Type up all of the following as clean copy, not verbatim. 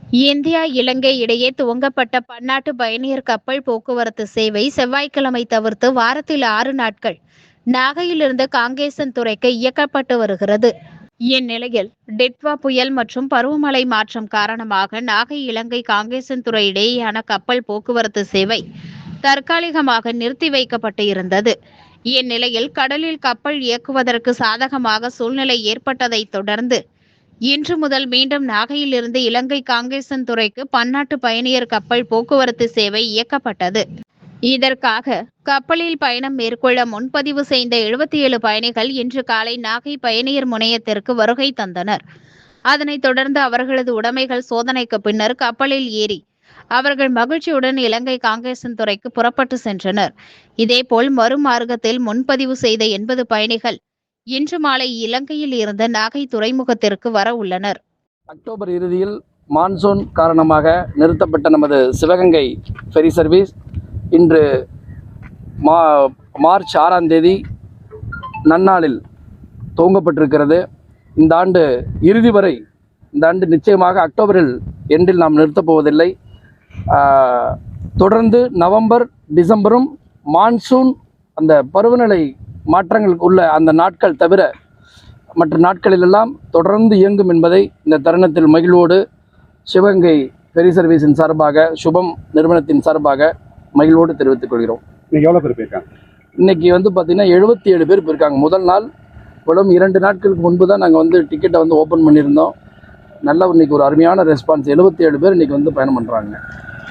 India இலங்கை இடையே துவங்கப்பட்ட பன்னாட்டு பயணியர் கப்பல் போக்குவரத்து சேவை செவ்வாய்க்கிழமை தவிர்த்து வாரத்தில் 6 நாட்கள் நாகையிலிருந்து காங்கேசன்துறைக்கு இயக்கப்பட்டு வருகிறது. இந்நிலையில் டிட்வா புயல் மற்றும் பருவமழை மாற்றம் காரணமாக நாகை இலங்கை காங்கேசன்துறை இடையேயான கப்பல் போக்குவரத்து சேவை தற்காலிகமாக நிறுத்தி வைக்கப்பட்டு இருந்தது. இந்நிலையில் கடலில் கப்பல் இயக்குவதற்கு சாதகமாக சூழ்நிலை ஏற்பட்டதை தொடர்ந்து இன்று முதல் மீண்டும் நாகையிலிருந்து இலங்கை காங்கேசன்துறைக்கு பன்னாட்டு பயணியர் கப்பல் போக்குவரத்து சேவை இயக்கப்பட்டது. இதற்காக கப்பலில் பயணம் மேற்கொள்ள முன்பதிவு செய்த 77 பயணிகள் இன்று காலை நாகை பயணியர் முனையத்திற்கு வருகை தந்தனர். அதனைத் தொடர்ந்து அவர்களது உடைமைகள் சோதனைக்கு பின்னர் கப்பலில் ஏறி அவர்கள் மகிழ்ச்சியுடன் இலங்கை காங்கேசன்துறைக்கு புறப்பட்டு சென்றனர். இதேபோல் மறுமார்க்கத்தில் முன்பதிவு செய்த 80 பயணிகள் இன்று மாலை இலங்கையில் இருந்து நாகை துறைமுகத்திற்கு வர உள்ளனர். அக்டோபர் இறுதியில் மான்சூன் காரணமாக நிறுத்தப்பட்ட நமது சிவகங்கை ஃபெரி சர்வீஸ் இன்று மார்ச் 6ஆம் தேதி நன்னாளில் துவங்கப்பட்டிருக்கிறது. இந்த ஆண்டு இறுதி வரை, இந்த ஆண்டு நிச்சயமாக அக்டோபரில் எண்டில் நாம் நிறுத்தப் போவதில்லை. தொடர்ந்து நவம்பர் டிசம்பரும் மான்சூன் அந்த பருவநிலை மாற்றங்களுக்கு உள்ள அந்த நாட்கள் தவிர மற்ற நாட்களிலெல்லாம் தொடர்ந்து இயங்கும் என்பதை இந்த தருணத்தில் மகிழ்வோடு சிவகங்கை ஃபெரி சர்வீஸின் சார்பாக, சுபம் நிறுவனத்தின் சார்பாக மகிழ்வோடு தெரிவித்துக் கொள்கிறோம். இன்னைக்கு எவ்வளோ பேர் போயிருக்காங்க? இன்னைக்கு பார்த்தீங்கன்னா 77 பேர் போயிருக்காங்க. முதல் நாள் வெறும் 2 நாட்களுக்கு முன்பு தான் நாங்கள் டிக்கெட்டை ஓப்பன் பண்ணியிருந்தோம். நல்ல இன்னைக்கு ஒரு அருமையான ரெஸ்பான்ஸ். 77 பேர் இன்னைக்கு பயணம் பண்ணுறாங்க.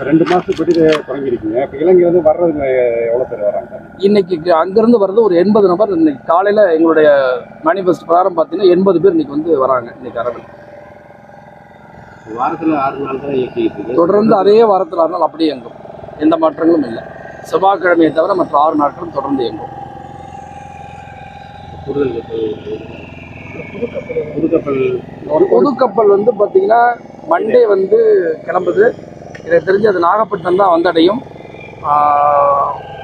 2 மாதத்துக்கு தொடங்கியிருக்கீங்க. இப்போ இலங்கையிலேருந்து வர்றது எவ்வளோ பேர் வராங்க? இன்னைக்கு அங்கேருந்து வர்றது ஒரு 80 நபர். இன்னைக்கு காலையில் எங்களுடைய மேனிஃபெஸ்ட் பிரகாரம் பார்த்தீங்கன்னா 80 பேர் இன்னைக்கு வராங்க. இன்னைக்கு அரவில் வாரத்தில் 6 நாள் தான் இயக்கிட்டு தொடர்ந்து அதே வாரத்தில் 6 நாள் அப்படியே இயங்கும். எந்த மாற்றங்களும் இல்லை. செவ்வாய்க்கிழமையை தவிர மற்ற 6 நாட்களும் தொடர்ந்து இயங்கும். புதுக்கப்பல் பார்த்தீங்கன்னா மண்டே கிளம்புது. எனக்கு தெரிஞ்சு அது நாகப்பட்டினம் தான் வந்தடையும்.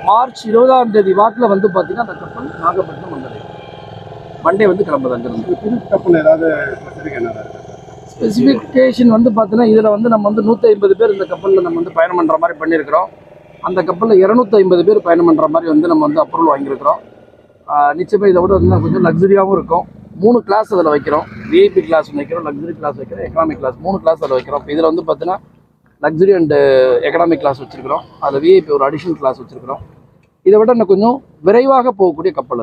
மார்ச் 20ஆம் தேதி வாக்கில் பார்த்தீங்கன்னா அந்த கப்பல் நாகப்பட்டினம் வந்தடையும். மண்டே கிளம்புது அங்கிருந்து. புது கப்பல் ஏதாவது ஸ்பெசிஃபிகேஷன் பார்த்தீங்கன்னா இதில் நம்ம 150 பேர் இந்த கப்பலில் நம்ம பயணம் பண்ணுற மாதிரி பண்ணியிருக்கிறோம். அந்த கப்பலில் 250 பேர் பயணம் பண்ணுற மாதிரி நம்ம அப்ரூவல் வாங்கியிருக்கிறோம். நிச்சயமாக இதை விட கொஞ்சம் லக்ஸரியாகவும் இருக்கும். 3 கிளாஸ் அதில் வைக்கிறோம். விஐபி கிளாஸ் வைக்கிறோம், லக்ஸரி கிளாஸ் வைக்கிறோம், எக்கனாமிக் கிளாஸ் 3 கிளாஸ் அதில் வைக்கிறோம். இப்போ இதில் பார்த்தீங்கன்னா லக்ஸரி அண்டு எக்கனாமிக் கிளாஸ் வச்சுருக்கிறோம். அதில் விஐபி ஒரு அடிஷனல் கிளாஸ் வச்சுருக்கிறோம். இதை விட இன்னும் கொஞ்சம் விரைவாக போகக்கூடிய கப்பல் அது.